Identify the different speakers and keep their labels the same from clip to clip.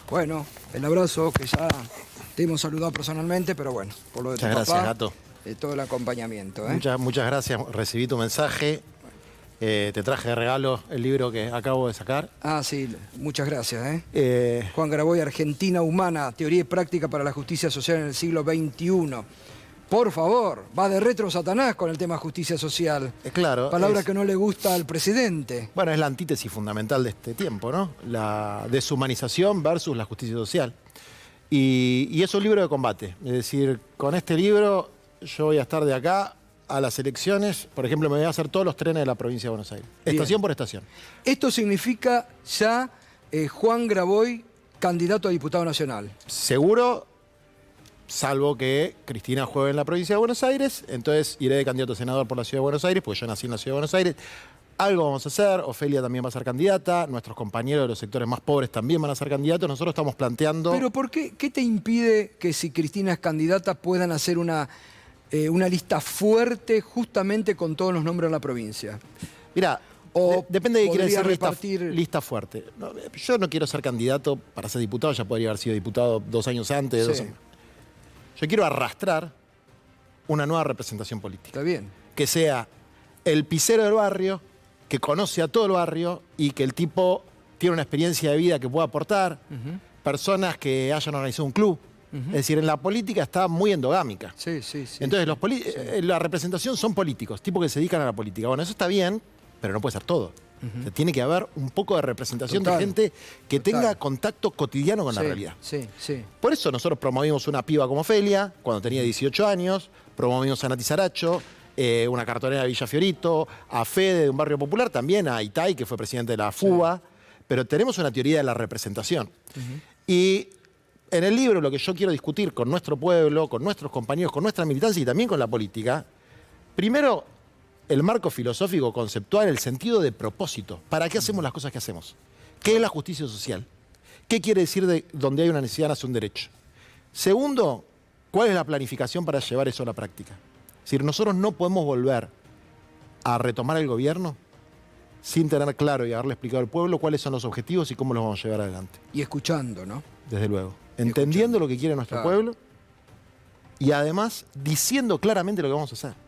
Speaker 1: Bueno, el abrazo que ya te hemos saludado personalmente, pero bueno, por lo de tu
Speaker 2: Muchas gracias,
Speaker 1: papá,
Speaker 2: Gato.
Speaker 1: todo el acompañamiento.
Speaker 2: Muchas gracias. Recibí tu mensaje. Te traje de regalo el libro que acabo de sacar.
Speaker 1: Ah, sí, muchas gracias.
Speaker 2: Eh,
Speaker 1: Juan Graboy, Argentina Humana, Teoría y Práctica para la Justicia Social en el siglo XXI. Por favor, va de retro Satanás con el tema justicia social.
Speaker 2: claro.
Speaker 1: Palabra que no le gusta al presidente.
Speaker 2: Bueno, es la antítesis fundamental de este tiempo, ¿no? La deshumanización versus la justicia social. Y es un libro de combate. Es decir, con este libro yo voy a estar de acá a las elecciones. Por ejemplo, me voy a hacer todos los trenes de la provincia de Buenos Aires.
Speaker 1: Bien.
Speaker 2: Estación por estación.
Speaker 1: Esto significa ya Juan Graboy, candidato a diputado nacional.
Speaker 2: Seguro, salvo que Cristina juegue en la provincia de Buenos Aires, entonces iré de candidato a senador por la ciudad de Buenos Aires, porque yo nací en la ciudad de Buenos Aires. Algo vamos a hacer, Ofelia también va a ser candidata, nuestros compañeros de los sectores más pobres también van a ser candidatos. Nosotros estamos planteando...
Speaker 1: Pero ¿por qué? ¿Qué te impide que si Cristina es candidata puedan hacer una lista fuerte justamente con todos los nombres de la provincia?
Speaker 2: Mirá,
Speaker 1: O
Speaker 2: depende de qué quiere decir
Speaker 1: repartir...
Speaker 2: lista fuerte. No, yo no quiero ser candidato para ser diputado, ya podría haber sido diputado 2 años antes.
Speaker 1: Sí.
Speaker 2: 2 años. Yo quiero arrastrar una nueva representación política.
Speaker 1: Está bien.
Speaker 2: Que sea el pisero del barrio, que conoce a todo el barrio y que el tipo tiene una experiencia de vida que pueda aportar, personas que hayan organizado un club. Es decir, en la política está muy endogámica.
Speaker 1: Sí, sí, sí.
Speaker 2: Entonces, la representación son políticos, tipos que se dedican a la política. Bueno, eso está bien, pero no puede ser todo. O sea, tiene que haber un poco de representación de gente que tenga contacto cotidiano con la realidad.
Speaker 1: Sí, sí.
Speaker 2: Por eso nosotros promovimos una piba como Ofelia, cuando tenía 18 años, promovimos a Nati Saracho, una cartonera de Villa Fiorito, a Fede de un barrio popular, también a Itay, que fue presidente de la FUBA, pero tenemos una teoría de la representación. Y en el libro lo que yo quiero discutir con nuestro pueblo, con nuestros compañeros, con nuestra militancia y también con la política, primero, el marco filosófico conceptual, el sentido de propósito. ¿Para qué hacemos las cosas que hacemos? ¿Qué es la justicia social? ¿Qué quiere decir de donde hay una necesidad nace un derecho? Segundo, ¿cuál es la planificación para llevar eso a la práctica? Es decir, nosotros no podemos volver a retomar el gobierno sin tener claro y haberle explicado al pueblo cuáles son los objetivos y cómo los vamos a llevar adelante.
Speaker 1: Y escuchando, ¿no?
Speaker 2: Desde luego. Entendiendo lo que quiere nuestro pueblo y además diciendo claramente lo que vamos a hacer.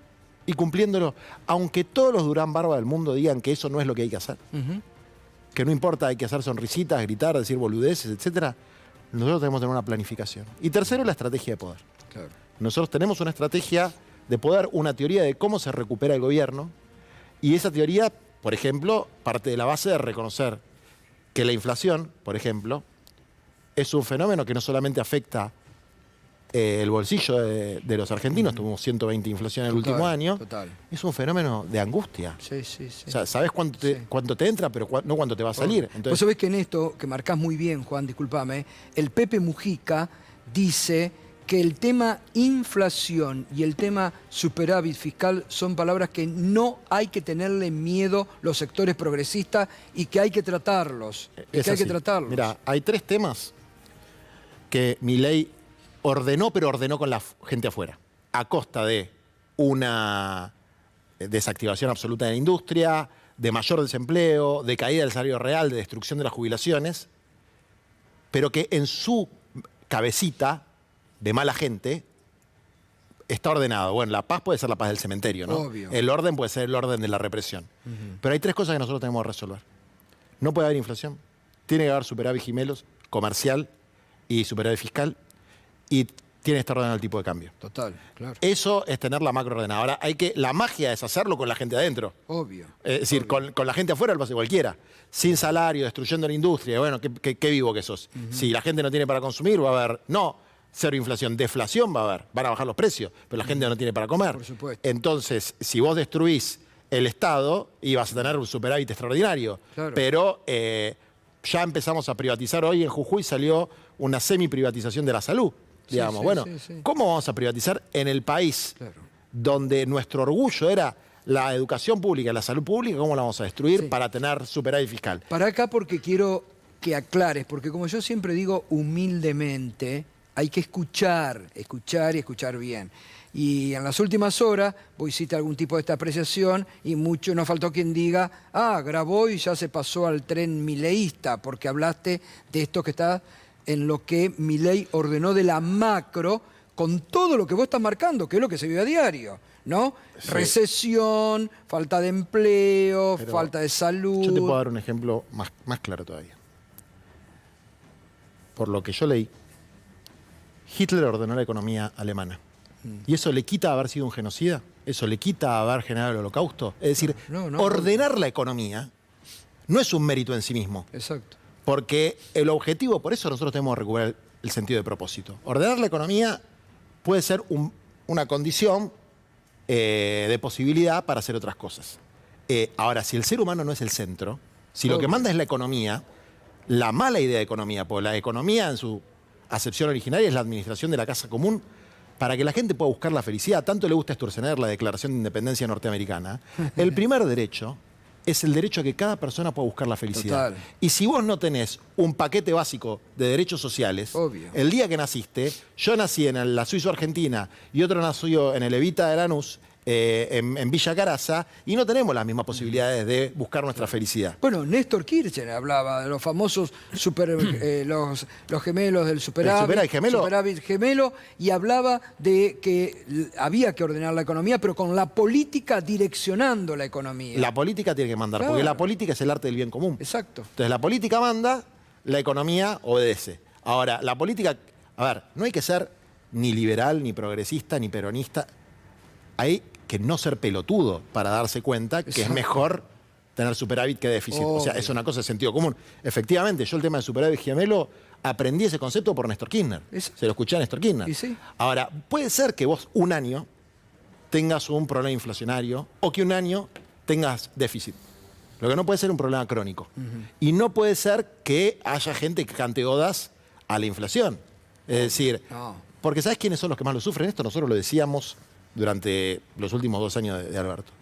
Speaker 2: Y cumpliéndolo, aunque todos los Durán Barba del mundo digan que eso no es lo que hay que hacer, que no importa, hay que hacer sonrisitas, gritar, decir boludeces, etc., nosotros tenemos que tener una planificación. Y tercero, la estrategia de poder.
Speaker 1: Claro.
Speaker 2: Nosotros tenemos una estrategia de poder, una teoría de cómo se recupera el gobierno, y esa teoría, por ejemplo, parte de la base de reconocer que la inflación, por ejemplo, es un fenómeno que no solamente afecta el bolsillo de los argentinos, tuvimos 120 de inflación en el último año, es un fenómeno de angustia.
Speaker 1: Sí, sí, sí.
Speaker 2: O sea, sabés cuánto te entra, pero no cuánto te va a salir. Entonces,
Speaker 1: vos sabés que en esto, que marcás muy bien, Juan, discúlpame, el Pepe Mujica dice que el tema inflación y el tema superávit fiscal son palabras que no hay que tenerle miedo los sectores progresistas y que hay que tratarlos.
Speaker 2: Mirá, hay 3 temas que Milei ordenó, pero ordenó con la gente afuera, a costa de una desactivación absoluta de la industria, de mayor desempleo, de caída del salario real, de destrucción de las jubilaciones, pero que en su cabecita de mala gente está ordenado. Bueno, la paz puede ser la paz del cementerio, ¿no?
Speaker 1: Obvio.
Speaker 2: El orden puede ser el orden de la represión. Pero hay 3 cosas que nosotros tenemos que resolver. No puede haber inflación, tiene que haber superávit gemelos, comercial y superávit fiscal, y tiene que estar ordenado el tipo de cambio.
Speaker 1: Total, claro.
Speaker 2: Eso es tener la macro ordenada. Ahora, la magia es hacerlo con la gente adentro.
Speaker 1: Obvio.
Speaker 2: Es decir, con la gente afuera lo hace cualquiera. Sin salario, destruyendo la industria. Bueno, qué vivo que sos. Si la gente no tiene para consumir, va a haber, no cero inflación, deflación va a haber. Van a bajar los precios, pero la gente no tiene para comer.
Speaker 1: Por supuesto.
Speaker 2: Entonces, si vos destruís el Estado, ibas a tener un superávit extraordinario.
Speaker 1: Claro.
Speaker 2: Pero ya empezamos a privatizar. Hoy en Jujuy salió una semi-privatización de la salud. Digamos, ¿cómo vamos a privatizar en el país donde nuestro orgullo era la educación pública, la salud pública? ¿Cómo la vamos a destruir para tener superávit fiscal?
Speaker 1: Para acá porque quiero que aclares, porque como yo siempre digo humildemente, hay que escuchar y escuchar bien. Y en las últimas horas vos hiciste algún tipo de esta apreciación y mucho no faltó quien diga, Graboy ya se pasó al tren mileísta porque hablaste de esto que está en lo que Milei ordenó de la macro, con todo lo que vos estás marcando, que es lo que se vive a diario, ¿no?
Speaker 2: Sí.
Speaker 1: Recesión, falta de empleo,
Speaker 2: Pero
Speaker 1: falta de salud.
Speaker 2: yo te puedo dar un ejemplo más claro todavía. Por lo que yo leí, Hitler ordenó la economía alemana. ¿Y eso le quita haber sido un genocida? ¿Eso le quita haber generado el holocausto? Es decir,
Speaker 1: No,
Speaker 2: ordenar la economía no es un mérito en sí mismo.
Speaker 1: Exacto.
Speaker 2: Porque el objetivo, por eso nosotros tenemos que recuperar el sentido de propósito. Ordenar la economía puede ser una condición de posibilidad para hacer otras cosas. Ahora, si el ser humano no es el centro, si lo que manda es la economía, la mala idea de economía, porque la economía en su acepción originaria es la administración de la casa común, para que la gente pueda buscar la felicidad. Tanto le gusta Sturzenegger la Declaración de Independencia norteamericana. El primer derecho es el derecho a que cada persona pueda buscar la felicidad.
Speaker 1: Total.
Speaker 2: Y si vos no tenés un paquete básico de derechos sociales,
Speaker 1: Obvio.
Speaker 2: el día que naciste, yo nací en la Suizo-Argentina y otro nació en el Evita de Lanús, en Villa Caraza, y no tenemos las mismas posibilidades de buscar nuestra felicidad.
Speaker 1: Bueno, Néstor Kirchner hablaba de los famosos los gemelos del superávit, superávit gemelo, y hablaba de que había que ordenar la economía, pero con la política direccionando la economía.
Speaker 2: La política tiene que mandar,
Speaker 1: Claro.
Speaker 2: porque la política es el arte del bien común.
Speaker 1: Exacto.
Speaker 2: Entonces la política manda, la economía obedece. Ahora, la política, a ver, no hay que ser ni liberal, ni progresista, ni peronista. Hay que no ser pelotudo para darse cuenta que es mejor tener superávit que déficit. O sea, es una cosa de sentido común. Efectivamente, yo el tema del superávit gemelo aprendí ese concepto por Néstor Kirchner. Se lo escuché a Néstor Kirchner.
Speaker 1: ¿Y sí?
Speaker 2: Ahora, puede ser que vos un año tengas un problema inflacionario o que un año tengas déficit. Lo que no puede ser un problema crónico. Y no puede ser que haya gente que cante odas a la inflación. Es decir, porque ¿sabes quiénes son los que más lo sufren? Esto nosotros lo decíamos durante los últimos 2 años de Alberto.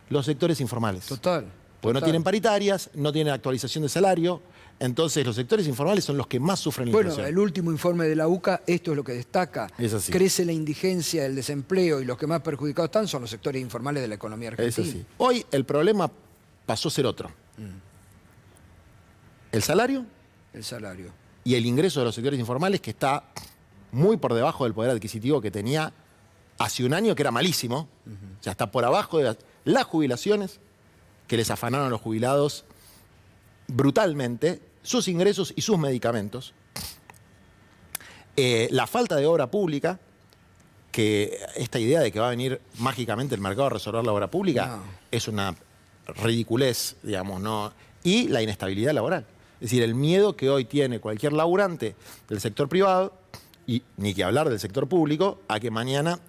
Speaker 2: Los sectores informales.
Speaker 1: Total.
Speaker 2: Porque no tienen paritarias, no tienen actualización de salario. Entonces los sectores informales son los que más sufren la inflación.
Speaker 1: Bueno, el último informe de la UCA, esto es lo que destaca.
Speaker 2: Es así.
Speaker 1: Crece la indigencia, el desempleo, y los que más perjudicados están son los sectores informales de la economía argentina.
Speaker 2: Es así. Hoy el problema pasó a ser otro. El salario
Speaker 1: El salario.
Speaker 2: y el ingreso de los sectores informales, que está muy por debajo del poder adquisitivo que tenía hace un año, que era malísimo. O sea, está por abajo de las jubilaciones, que les afanaron a los jubilados brutalmente, sus ingresos y sus medicamentos. La falta de obra pública, que esta idea de que va a venir mágicamente el mercado a resolver la obra pública es una ridiculez, digamos, ¿no? Y la inestabilidad laboral. Es decir, el miedo que hoy tiene cualquier laburante del sector privado, y ni que hablar del sector público, a que mañana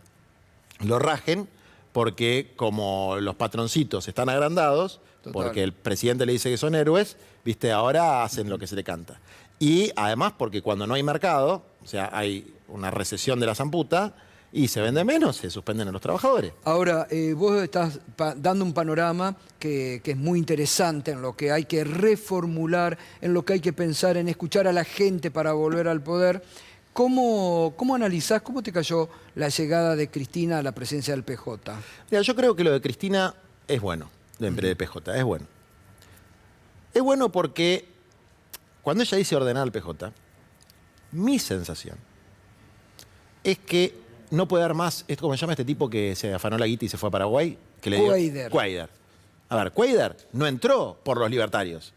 Speaker 2: lo rajen, porque como los patroncitos están agrandados, porque el presidente le dice que son héroes, viste, ahora hacen lo que se le canta. Y además porque cuando no hay mercado, o sea, hay una recesión de la zamputa, y se vende menos, se suspenden a los trabajadores.
Speaker 1: Ahora, vos estás dando un panorama que es muy interesante, en lo que hay que reformular, en lo que hay que pensar, en escuchar a la gente para volver al poder. ¿Cómo analizás, cómo te cayó la llegada de Cristina a la presidencia del PJ?
Speaker 2: Mira, yo creo que lo de Cristina es bueno, del PJ, es bueno. Es bueno porque cuando ella dice ordenar al PJ, mi sensación es que no puede dar más, esto como se llama este tipo que se afanó la guita y se fue a Paraguay, que le dio Cuader. A ver, Cuader no entró por los libertarios,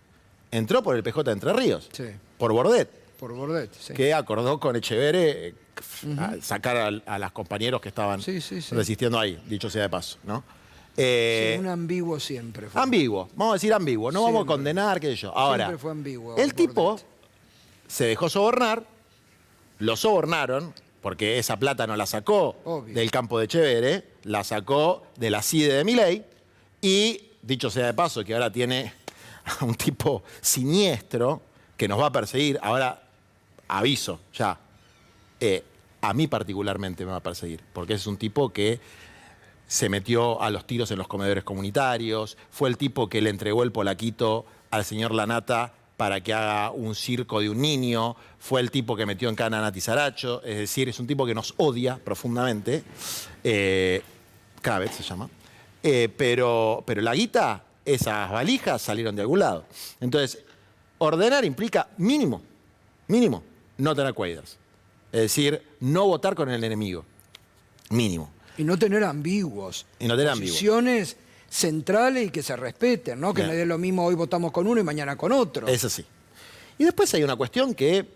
Speaker 2: entró por el PJ de Entre Ríos, por Bordet.
Speaker 1: Por Bordet, sí.
Speaker 2: Que acordó con Echeverre sacar a los compañeros que estaban resistiendo ahí, dicho sea de paso, ¿no?
Speaker 1: Un ambiguo siempre fue.
Speaker 2: Ambiguo, vamos a decir ambiguo, no vamos a condenar, qué sé yo. Ahora,
Speaker 1: siempre fue ambiguo,
Speaker 2: el tipo se dejó sobornar, lo sobornaron, porque esa plata no la sacó del campo de Echeverre, la sacó de la CIDE de Milei, y dicho sea de paso que ahora tiene a un tipo siniestro que nos va a perseguir. Ahora, aviso, ya, a mí particularmente me va a perseguir, porque es un tipo que se metió a los tiros en los comedores comunitarios, fue el tipo que le entregó el polaquito al señor Lanata para que haga un circo de un niño, fue el tipo que metió en cana a Nati Saracho, es decir, es un tipo que nos odia profundamente, cada vez se llama, pero la guita, esas valijas salieron de algún lado. Entonces, ordenar implica mínimo, no tener quaders. Es decir, no votar con el enemigo, mínimo.
Speaker 1: Y no tener ambiguos.
Speaker 2: Y no tener ambiguos.
Speaker 1: Posiciones centrales y que se respeten, ¿no? Que
Speaker 2: Bien.
Speaker 1: no es lo mismo hoy votamos con uno y mañana con otro.
Speaker 2: Es así. Y después hay una cuestión que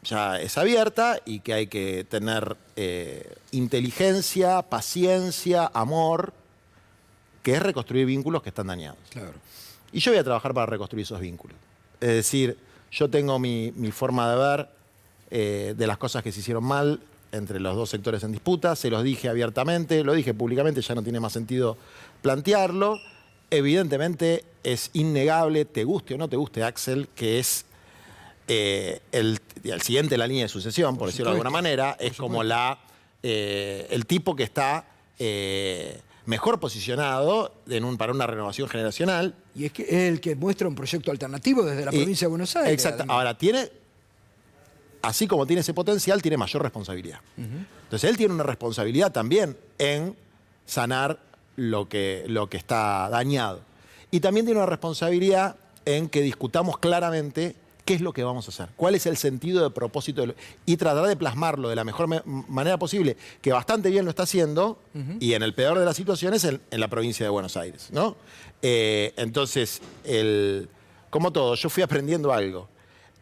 Speaker 2: ya es abierta y que hay que tener inteligencia, paciencia, amor, que es reconstruir vínculos que están dañados.
Speaker 1: Claro.
Speaker 2: Y yo voy a trabajar para reconstruir esos vínculos. Es decir, yo tengo mi forma de ver de las cosas que se hicieron mal entre los dos sectores en disputa. Se los dije abiertamente, lo dije públicamente, ya no tiene más sentido plantearlo. Evidentemente es innegable, te guste o no te guste, Axel, que es el siguiente en la línea de sucesión, por decirlo de alguna manera, es como el tipo que está mejor posicionado para una renovación generacional.
Speaker 1: Y es que es el que muestra un proyecto alternativo desde la provincia de Buenos Aires.
Speaker 2: Exacto.
Speaker 1: además.
Speaker 2: Ahora, así como tiene ese potencial, tiene mayor responsabilidad. Entonces, él tiene una responsabilidad también en sanar lo que está dañado. Y también tiene una responsabilidad en que discutamos claramente qué es lo que vamos a hacer, cuál es el sentido de propósito y tratar de plasmarlo de la mejor manera posible, que bastante bien lo está haciendo, y en el peor de las situaciones en la provincia de Buenos Aires, ¿no? Entonces, como todo, yo fui aprendiendo algo.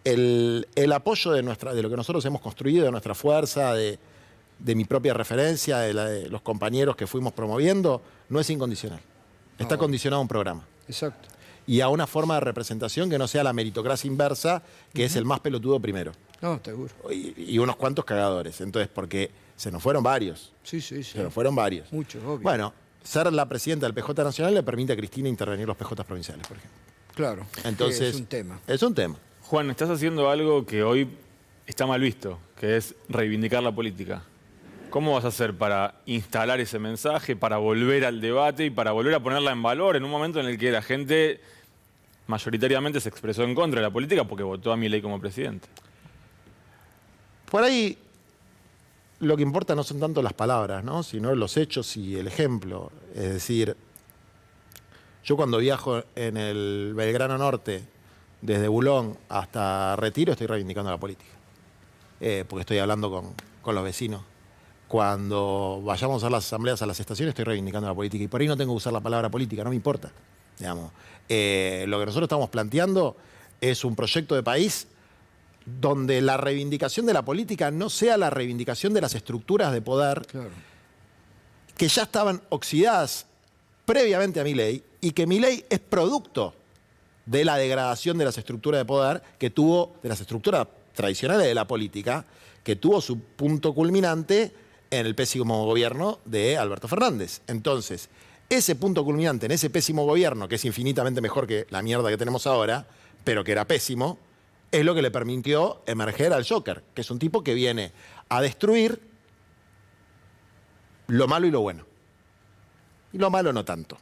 Speaker 2: El apoyo de lo que nosotros hemos construido, de nuestra fuerza, de mi propia referencia, de los compañeros que fuimos promoviendo, no es incondicional. Está condicionado a un programa.
Speaker 1: Exacto.
Speaker 2: Y a una forma de representación que no sea la meritocracia inversa, que es el más pelotudo primero.
Speaker 1: No, seguro.
Speaker 2: Y unos cuantos cagadores. Entonces, porque se nos fueron varios.
Speaker 1: Sí.
Speaker 2: Se nos fueron varios.
Speaker 1: Muchos, obvio.
Speaker 2: Bueno, ser la presidenta del PJ Nacional le permite a Cristina intervenir los PJ provinciales, por ejemplo.
Speaker 1: Claro.
Speaker 2: Entonces,
Speaker 1: es un tema.
Speaker 2: Es un tema.
Speaker 3: Juan, estás haciendo algo que hoy está mal visto, que es reivindicar la política. ¿Cómo vas a hacer para instalar ese mensaje, para volver al debate y para volver a ponerla en valor en un momento en el que la gente mayoritariamente se expresó en contra de la política porque votó a Milei como presidente?
Speaker 2: Por ahí lo que importa no son tanto las palabras, ¿no? Sino los hechos y el ejemplo. Es decir, yo cuando viajo en el Belgrano Norte, desde Bulón hasta Retiro, estoy reivindicando la política. Porque estoy hablando con los vecinos. Cuando vayamos a las asambleas, a las estaciones, estoy reivindicando la política. Y por ahí no tengo que usar la palabra política, no me importa. Digamos. Lo que nosotros estamos planteando es un proyecto de país donde la reivindicación de la política no sea la reivindicación de las estructuras de poder que ya estaban oxidadas previamente a Milei y que Milei es producto de la degradación de las estructuras de poder que tuvo, de las estructuras tradicionales de la política, que tuvo su punto culminante en el pésimo gobierno de Alberto Fernández. Entonces, ese punto culminante en ese pésimo gobierno, que es infinitamente mejor que la mierda que tenemos ahora, pero que era pésimo, es lo que le permitió emerger al Joker, que es un tipo que viene a destruir lo malo y lo bueno. Y lo malo no tanto,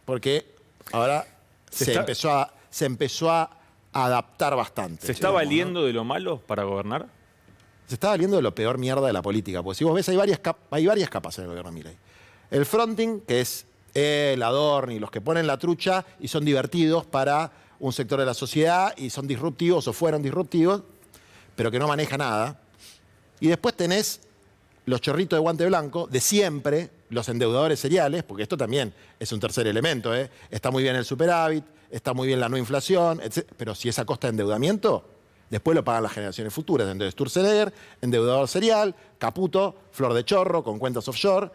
Speaker 2: porque ahora se empezó a adaptar bastante.
Speaker 3: ¿Se está valiendo de lo malo para gobernar?
Speaker 2: Se está valiendo de lo peor mierda de la política, porque si vos ves hay varias capas en el gobierno de Milei. El fronting, que es el Adorni, los que ponen la trucha y son divertidos para un sector de la sociedad y son disruptivos o fueron disruptivos, pero que no maneja nada. Y después tenés los chorritos de guante blanco de siempre, los endeudadores seriales, porque esto también es un tercer elemento, ¿eh? Está muy bien el superávit, está muy bien la no inflación, etc. Pero si es a costa de endeudamiento, después lo pagan las generaciones futuras. Entonces, Sturzenegger, endeudador serial, Caputo, flor de chorro, con cuentas offshore,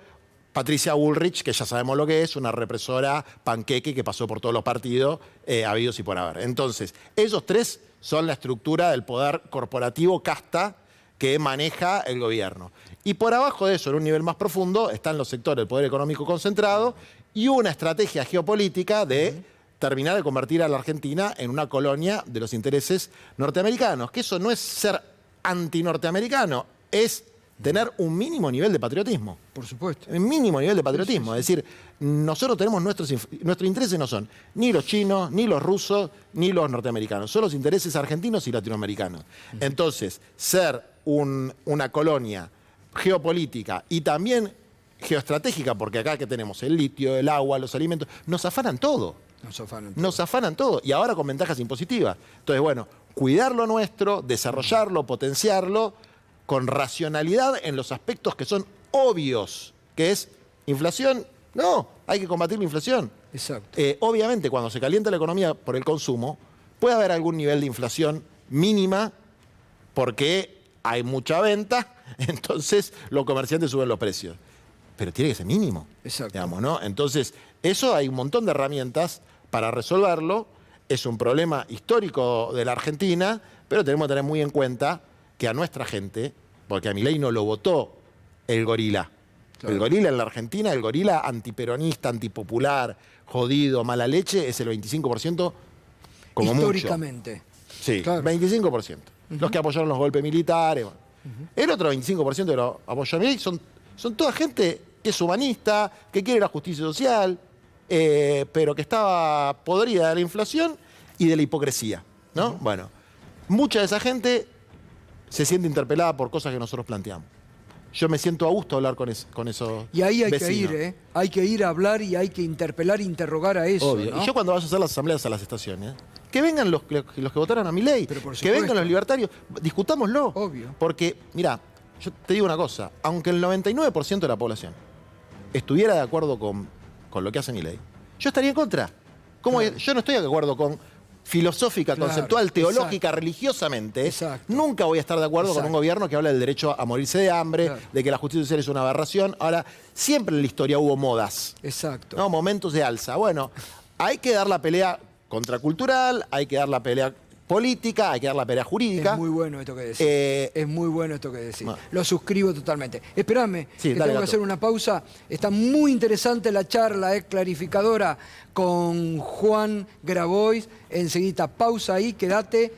Speaker 2: Patricia Bullrich, que ya sabemos lo que es, una represora panqueque que pasó por todos los partidos habidos y por haber. Entonces, esos tres son la estructura del poder corporativo casta que maneja el gobierno. Y por abajo de eso, en un nivel más profundo, están los sectores del poder económico concentrado y una estrategia geopolítica de terminar de convertir a la Argentina en una colonia de los intereses norteamericanos. Que eso no es ser anti-norteamericano, es tener un mínimo nivel de patriotismo.
Speaker 1: Por supuesto.
Speaker 2: Un mínimo nivel de patriotismo. Es decir, nosotros tenemos nuestros intereses no son ni los chinos, ni los rusos, ni los norteamericanos. Son los intereses argentinos y latinoamericanos. Entonces, ser una colonia geopolítica y también geoestratégica, porque acá que tenemos el litio, el agua, los alimentos, nos afanan todo. Nos afanan todo. Y ahora con ventajas impositivas. Entonces, bueno, cuidar lo nuestro, desarrollarlo, potenciarlo, con racionalidad en los aspectos que son obvios, que es inflación. No, hay que combatir la inflación.
Speaker 1: Exacto.
Speaker 2: Obviamente, cuando se calienta la economía por el consumo, puede haber algún nivel de inflación mínima porque hay mucha venta, entonces los comerciantes suben los precios. Pero tiene que ser mínimo.
Speaker 1: Exacto.
Speaker 2: Digamos, ¿no? Entonces, eso hay un montón de herramientas para resolverlo. Es un problema histórico de la Argentina, pero tenemos que tener muy en cuenta que a nuestra gente, porque a Milei no lo votó el gorila.
Speaker 1: Claro.
Speaker 2: El gorila en la Argentina, el gorila antiperonista, antipopular, jodido, mala leche, es el 25% como mucho.
Speaker 1: Históricamente.
Speaker 2: Sí,
Speaker 1: Claro.
Speaker 2: 25%. Los que apoyaron los golpes militares. Bueno. El otro 25% de los apoyó a Milei son toda gente que es humanista, que quiere la justicia social, pero que estaba podrida de la inflación y de la hipocresía, ¿no? Bueno, mucha de esa gente se siente interpelada por cosas que nosotros planteamos. Yo me siento a gusto hablar con esos
Speaker 1: Y ahí hay
Speaker 2: vecinos.
Speaker 1: que ir, ¿eh? Hay que ir a hablar y hay que interpelar e interrogar a eso,
Speaker 2: Obvio.
Speaker 1: ¿no?
Speaker 2: Y yo cuando vaya a hacer las asambleas a las estaciones, que vengan los que votaron a mi ley,
Speaker 1: Pero por
Speaker 2: que
Speaker 1: supuesto.
Speaker 2: vengan los libertarios, discutámoslo.
Speaker 1: Obvio.
Speaker 2: Porque, mira, yo te digo una cosa, aunque el 99% de la población estuviera de acuerdo con lo que hace mi ley, yo estaría en contra. ¿Cómo?
Speaker 1: Claro.
Speaker 2: Yo no estoy de acuerdo con filosófica,
Speaker 1: Claro,
Speaker 2: conceptual, teológica,
Speaker 1: exacto.
Speaker 2: religiosamente.
Speaker 1: Exacto.
Speaker 2: Nunca voy a estar de acuerdo con un
Speaker 1: Exacto.
Speaker 2: gobierno que habla del derecho a morirse de hambre,
Speaker 1: Claro.
Speaker 2: de que la justicia social es una aberración. Ahora, siempre en la historia hubo modas.
Speaker 1: Exacto.
Speaker 2: ¿No? Momentos de alza. Bueno, hay que dar la pelea contracultural, hay que dar la pelea política, hay que dar la pelea jurídica.
Speaker 1: Es muy bueno esto que decís. Es muy bueno esto que decís.
Speaker 2: Bueno.
Speaker 1: Lo suscribo totalmente. Espérame,
Speaker 2: Sí,
Speaker 1: que
Speaker 2: dale,
Speaker 1: tengo que
Speaker 2: Gato.
Speaker 1: hacer una pausa. Está muy interesante la charla, clarificadora con Juan Grabois. Enseguida, pausa ahí, quédate